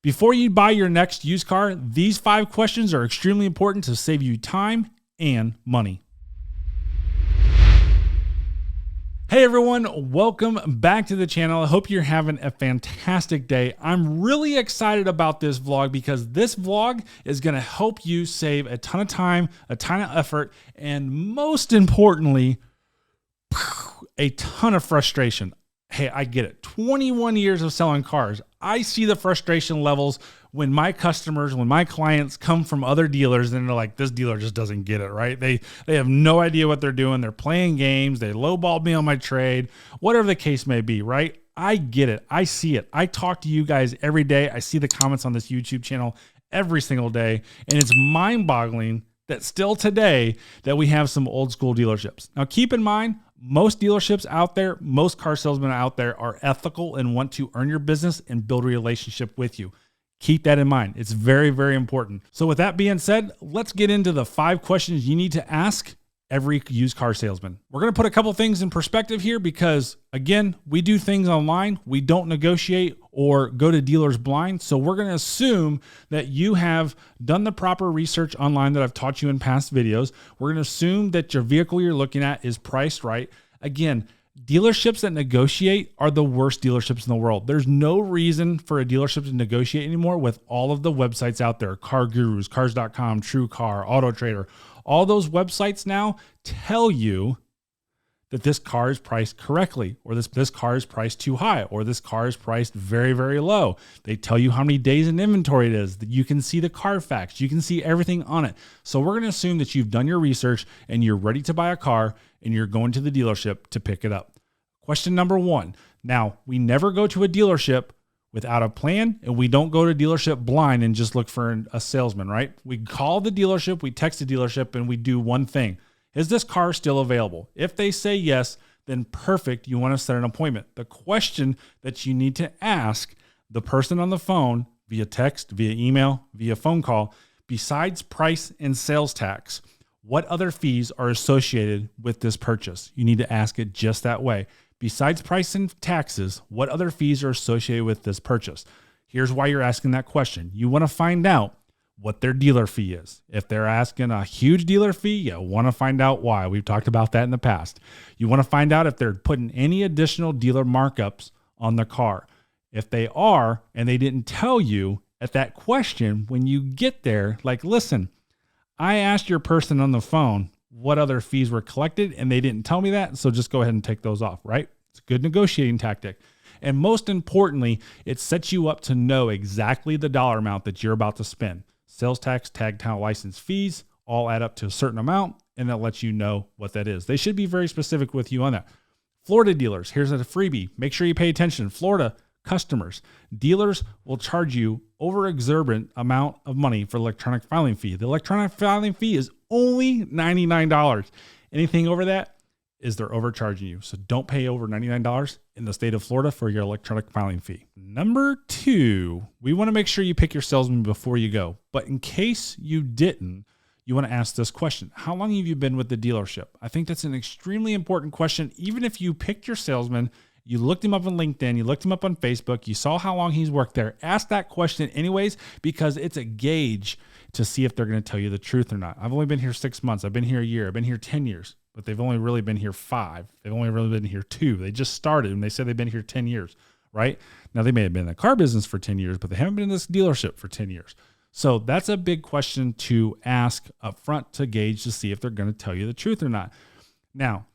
Before you buy your next used car, these 5 questions are extremely important to save you time and money. Hey everyone, welcome back to the channel. I hope you're having a fantastic day. I'm really excited about this vlog because this vlog is going to help you save a ton of time, a ton of effort, and most importantly, a ton of frustration. Hey, I get it. 21 years of selling cars. I see the frustration levels when my customers, when my clients come from other dealers and they're like, this dealer just doesn't get it, right? They have no idea what they're doing. They're playing games. They lowballed me on my trade, whatever the case may be, right? I get it. I see it. I talk to you guys every day. I see the comments on this YouTube channel every single day. And it's mind-boggling that still today that we have some old school dealerships. Now, keep in mind, most dealerships out there, most car salesmen out there are ethical and want to earn your business and build a relationship with you. Keep that in mind. It's very, very important. So with that being said, let's get into the 5 questions you need to ask every used car salesman. We're going to put a couple things in perspective here because, again, we do things online. We don't negotiate or go to dealers blind. So we're going to assume that you have done the proper research online that I've taught you in past videos. We're going to assume that your vehicle you're looking at is priced right. Again, dealerships that negotiate are the worst dealerships in the world. There's no reason for a dealership to negotiate anymore with all of the websites out there. Car Gurus, Cars.com, TrueCar, Auto Trader. All those websites now tell you that this car is priced correctly, or this car is priced too high, or this car is priced very, very low. They tell you how many days in inventory it is, that you can see the Carfax, you can see everything on it. So we're going to assume that you've done your research and you're ready to buy a car and you're going to the dealership to pick it up. Question number 1. Now, we never go to a dealership without a plan, and we don't go to dealership blind and just look for a salesman, right? We call the dealership, we text the dealership, and we do one thing. Is this car still available? If they say yes, then perfect. You want to set an appointment. The question that you need to ask the person on the phone via text, via email, via phone call, besides price and sales tax, what other fees are associated with this purchase? You need to ask it just that way. Besides price and taxes, what other fees are associated with this purchase? Here's why you're asking that question. You want to find out what their dealer fee is. If they're asking a huge dealer fee, you want to find out why. We've talked about that in the past. You want to find out if they're putting any additional dealer markups on the car. If they are, and they didn't tell you at that question, when you get there, like, listen, I asked your person on the phone what other fees were collected, and they didn't tell me that, so just go ahead and take those off, right? It's a good negotiating tactic. And most importantly, it sets you up to know exactly the dollar amount that you're about to spend. Sales tax, tag title, license fees all add up to a certain amount, and that lets you know what that is. They should be very specific with you on that. Florida dealers, here's a freebie. Make sure you pay attention. Florida customers, dealers will charge you over exorbitant amount of money for electronic filing fee. The electronic filing fee is only $99. Anything over that is they're overcharging you. So don't pay over $99 in the state of Florida for your electronic filing fee. Number 2, we want to make sure you pick your salesman before you go. But in case you didn't, you want to ask this question. How long have you been with the dealership? I think that's an extremely important question. Even if you picked your salesman, you looked him up on LinkedIn, you looked him up on Facebook, you saw how long he's worked there. Ask that question anyways, because it's a gauge to see if they're going to tell you the truth or not. I've only been here 6 months. I've been here a year. I've been here 10 years, but they've only really been here 5. They've only really been here 2. They just started and they said they've been here 10 years, right? Now they may have been in the car business for 10 years, but they haven't been in this dealership for 10 years. So that's a big question to ask up front to gauge to see if they're going to tell you the truth or not. Now,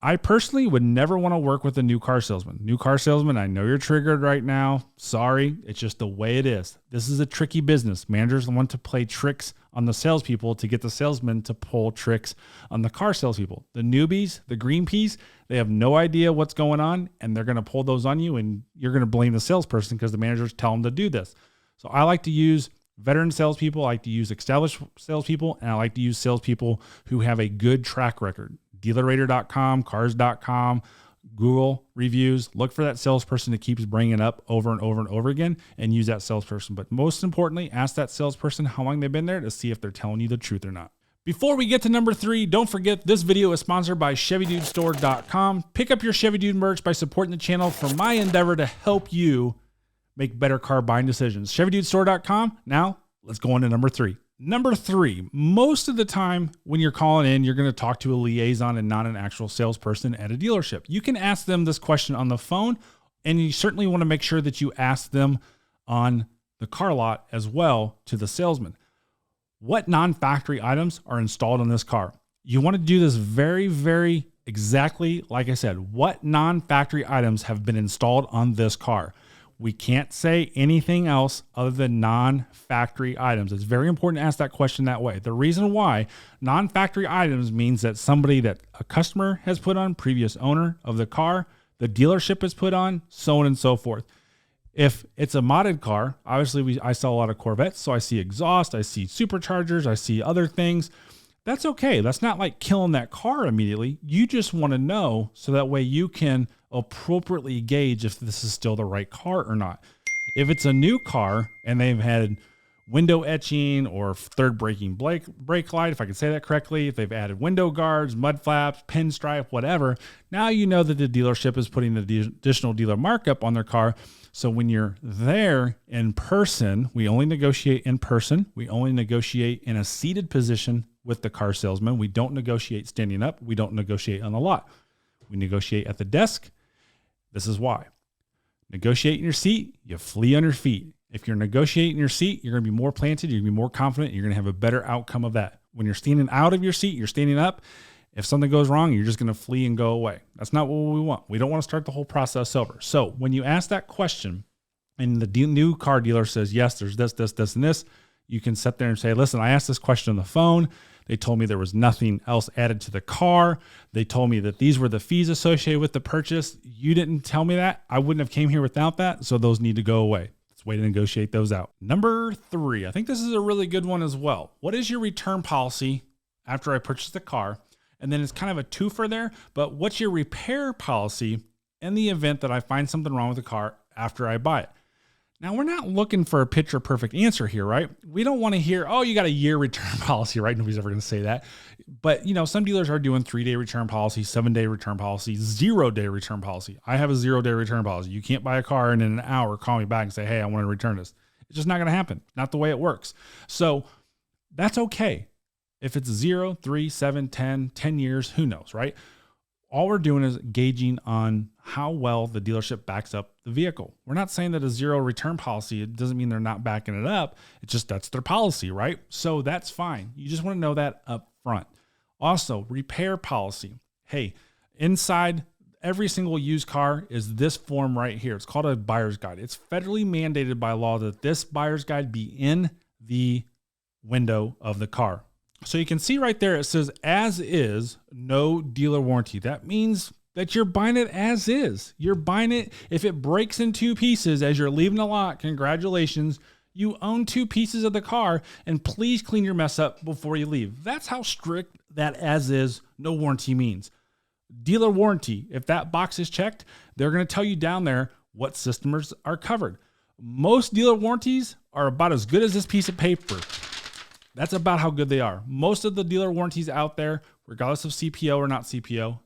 I personally would never want to work with a new car salesman. New car salesman, I know you're triggered right now. Sorry, it's just the way it is. This is a tricky business. Managers want to play tricks on the salespeople to get the salesmen to pull tricks on the car salespeople. The newbies, the green peas, they have no idea what's going on, and they're going to pull those on you, and you're going to blame the salesperson because the managers tell them to do this. So I like to use veteran salespeople, I like to use established salespeople, and I like to use salespeople who have a good track record. DealerRater.com, Cars.com, Google reviews. Look for that salesperson that keeps bringing up over and over and over again, and use that salesperson. But most importantly, ask that salesperson how long they've been there to see if they're telling you the truth or not. Before we get to number 3, don't forget this video is sponsored by ChevyDudeStore.com. Pick up your Chevy Dude merch by supporting the channel for my endeavor to help you make better car buying decisions. ChevyDudeStore.com. Now let's go on to number 3. Number 3, most of the time when you're calling in, you're going to talk to a liaison and not an actual salesperson at a dealership. You can ask them this question on the phone, and you certainly want to make sure that you ask them on the car lot as well to the salesman. What non-factory items are installed on this car? You want to do this very, very exactly like I said. What non-factory items have been installed on this car? We can't say anything else other than non-factory items. It's very important to ask that question that way. The reason why non-factory items means that somebody that a customer has put on, previous owner of the car, the dealership has put on, so on and so forth. If it's a modded car, obviously I sell a lot of Corvettes, so I see exhaust, I see superchargers, I see other things. That's okay. That's not like killing that car immediately. You just want to know so that way you can appropriately gauge if this is still the right car or not. If it's a new car and they've had window etching or third braking brake light, if I can say that correctly, if they've added window guards, mud flaps, pinstripe, whatever, now you know that the dealership is putting the additional dealer markup on their car. So when you're there in person, we only negotiate in person. We only negotiate in a seated position with the car salesman. We don't negotiate standing up. We don't negotiate on the lot. We negotiate at the desk. This is why. Negotiate in your seat, you flee on your feet. If you're negotiating your seat, you're going to be more planted, you're going to be more confident, you're going to have a better outcome of that. When you're standing out of your seat, you're standing up. If something goes wrong, you're just going to flee and go away. That's not what we want. We don't want to start the whole process over. So when you ask that question and the new car dealer says, yes, there's this, this, this, and this, you can sit there and say, listen, I asked this question on the phone. They told me there was nothing else added to the car. They told me that these were the fees associated with the purchase. You didn't tell me that. I wouldn't have came here without that. So those need to go away. Let's way to negotiate those out. Number 3, I think this is a really good one as well. What is your return policy after I purchase the car? And then it's kind of a twofer there, but what's your repair policy in the event that I find something wrong with the car after I buy it? Now, we're not looking for a picture perfect answer here, right? We don't want to hear, oh, you got a year return policy, right? Nobody's ever going to say that. But, you know, some dealers are doing 3-day return policy, 7-day return policy, 0-day return policy. I have a 0-day return policy. You can't buy a car and in an hour call me back and say, hey, I want to return this. It's just not going to happen. Not the way it works. So that's okay. If it's 0, 3, 7, 10 years, who knows, right? All we're doing is gauging on how well the dealership backs up the vehicle. We're not saying that a 0 return policy, it doesn't mean they're not backing it up. It's just that's their policy, right? So that's fine. You just want to know that up front. Also, repair policy. Hey, inside every single used car is this form right here. It's called a buyer's guide. It's federally mandated by law that this buyer's guide be in the window of the car. So you can see right there, it says as is, no dealer warranty. That means that you're buying it as is. You're buying it. If it breaks in 2 pieces as you're leaving the lot, congratulations. You own 2 pieces of the car, and please clean your mess up before you leave. That's how strict that as is, no warranty means. Dealer warranty, if that box is checked, they're going to tell you down there what systems are covered. Most dealer warranties are about as good as this piece of paper. That's about how good they are. Most of the dealer warranties out there, regardless of CPO or not CPO,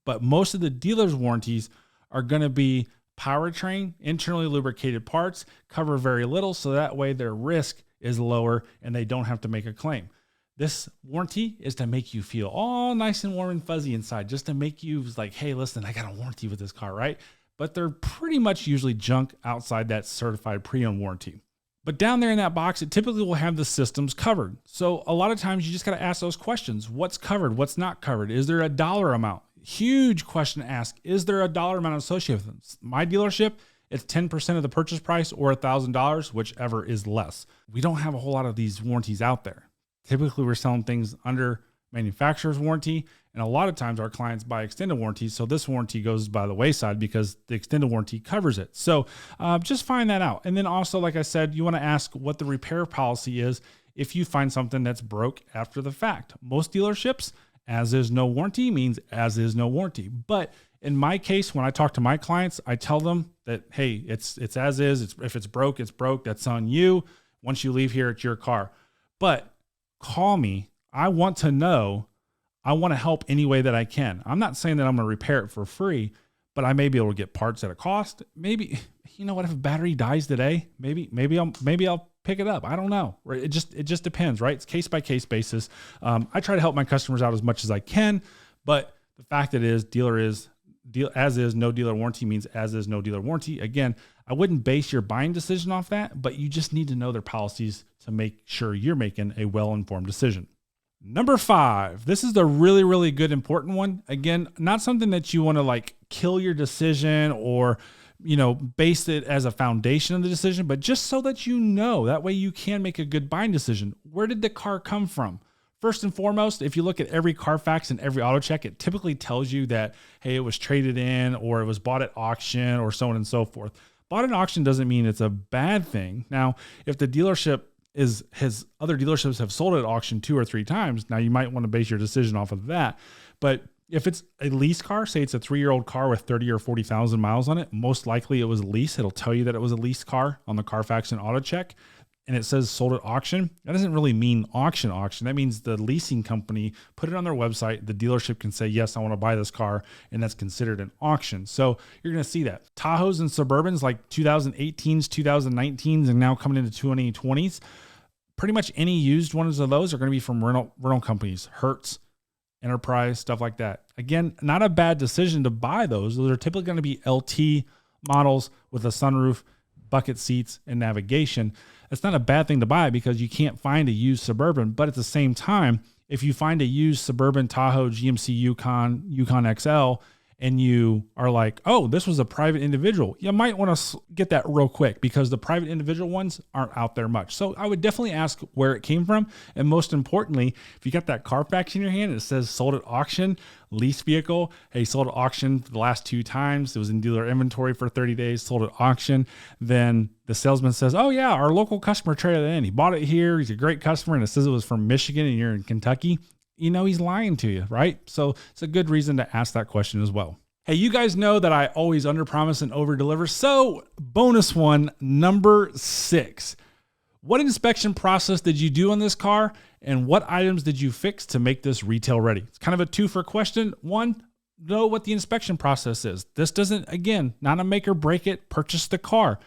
but most of the dealer's warranties are going to be powertrain, internally lubricated parts, cover very little, so that way their risk is lower and they don't have to make a claim. This warranty is to make you feel all nice and warm and fuzzy inside, just to make you like, hey, listen, I got a warranty with this car, right? But they're pretty much usually junk outside that certified pre-owned warranty. But down there in that box, it typically will have the systems covered. So a lot of times you just got to ask those questions. What's covered? What's not covered? Is there a dollar amount? Huge question to ask. Is there a dollar amount associated with them? My dealership, it's 10% of the purchase price or $1,000, whichever is less. We don't have a whole lot of these warranties out there. Typically, we're selling things under manufacturer's warranty, and a lot of times our clients buy extended warranties, so this warranty goes by the wayside because the extended warranty covers it. So just find that out. And then also, like I said, you want to ask what the repair policy is if you find something that's broke after the fact. Most dealerships, as is no warranty means as is no warranty. But in my case, when I talk to my clients, I tell them that, hey, it's as is. If it's broke, it's broke. That's on you. Once you leave here, it's your car. But call me. I want to know. I want to help any way that I can. I'm not saying that I'm going to repair it for free, but I may be able to get parts at a cost. Maybe, you know what, if a battery dies today, maybe I'll pick it up. I don't know. It just depends, right? It's case by case basis. I try to help my customers out as much as I can, but the fact that is as is, no dealer warranty means as is, no dealer warranty. Again, I wouldn't base your buying decision off that, but you just need to know their policies to make sure you're making a well-informed decision. Number 5, this is the really, really good, important one. Again, not something that you want to like kill your decision or, base it as a foundation of the decision, but just so that that way you can make a good buying decision. Where did the car come from? First and foremost, if you look at every Carfax and every auto check, it typically tells you that, hey, it was traded in or it was bought at auction or so on and so forth. Bought at auction doesn't mean it's a bad thing. Now, if the dealership has other dealerships have sold it at auction 2 or 3 times, now you might want to base your decision off of that. But if it's a lease car, say it's a 3-year-old car with 30 or 40,000 miles on it, most likely it was a lease. It'll tell you that it was a lease car on the Carfax and auto check. And it says sold at auction. That doesn't really mean auction. That means the leasing company put it on their website. The dealership can say, yes, I want to buy this car. And that's considered an auction. So you're going to see that. Tahoes and Suburbans like 2018s, 2019s, and now coming into 2020s. Pretty much any used ones of those are going to be from rental companies, Hertz, Enterprise, stuff like that. Again, not a bad decision to buy those. Those are typically going to be LT models with a sunroof, bucket seats, and navigation. It's not a bad thing to buy because you can't find a used Suburban, but at the same time, if you find a used Suburban, Tahoe, GMC Yukon XL, and you are like, oh, this was a private individual, you might want to get that real quick because the private individual ones aren't out there much. So I would definitely ask where it came from. And most importantly, if you got that Carfax in your hand, it says sold at auction, lease vehicle, hey, sold at auction for the last 2 times. It was in dealer inventory for 30 days, sold at auction. Then the salesman says, oh yeah, our local customer traded it in. He bought it here. He's a great customer. And it says it was from Michigan and you're in Kentucky. He's lying to you, right? So it's a good reason to ask that question as well. Hey, you guys know that I always underpromise and overdeliver. So bonus one, number 6. What inspection process did you do on this car? And what items did you fix to make this retail ready? It's kind of a 2 for question. 1, know what the inspection process is. This doesn't, again, not a make or break it, purchase the car.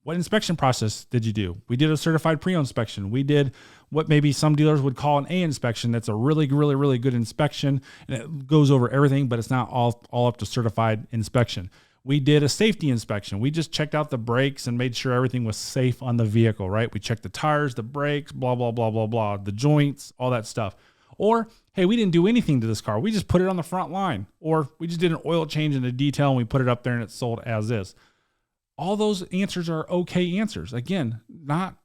What inspection process did you do? We did a certified pre-owned inspection. We did what maybe some dealers would call an A inspection. That's a really, really, really good inspection. And it goes over everything, but it's not all up to certified inspection. We did a safety inspection. We just checked out the brakes and made sure everything was safe on the vehicle, right? We checked the tires, the brakes, blah, blah, blah, blah, blah, the joints, all that stuff. Or, hey, we didn't do anything to this car. We just put it on the front line. Or we just did an oil change in the detail and we put it up there and it's sold as is. All those answers are okay answers. Again, not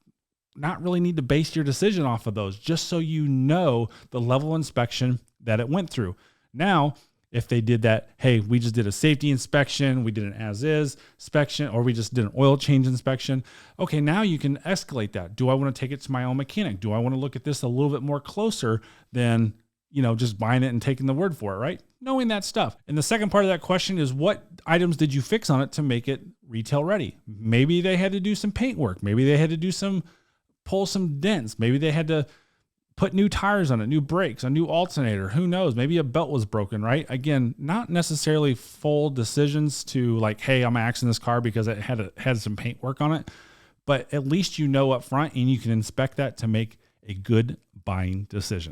really need to base your decision off of those, just so you know the level of inspection that it went through. Now, if they did that, hey, we just did a safety inspection, we did an as-is inspection, or we just did an oil change inspection. Okay, now you can escalate that. Do I want to take it to my own mechanic? Do I want to look at this a little bit more closer than just buying it and taking the word for it, right? Knowing that stuff. And the second part of that question is, what items did you fix on it to make it retail ready? Maybe they had to do some paint work. Maybe they had to pull some dents. Maybe they had to put new tires on it, new brakes, a new alternator. Who knows? Maybe a belt was broken, right? Again, not necessarily full decisions to like, hey, I'm axing this car because it had some paint work on it. But at least up front and you can inspect that to make a good buying decision.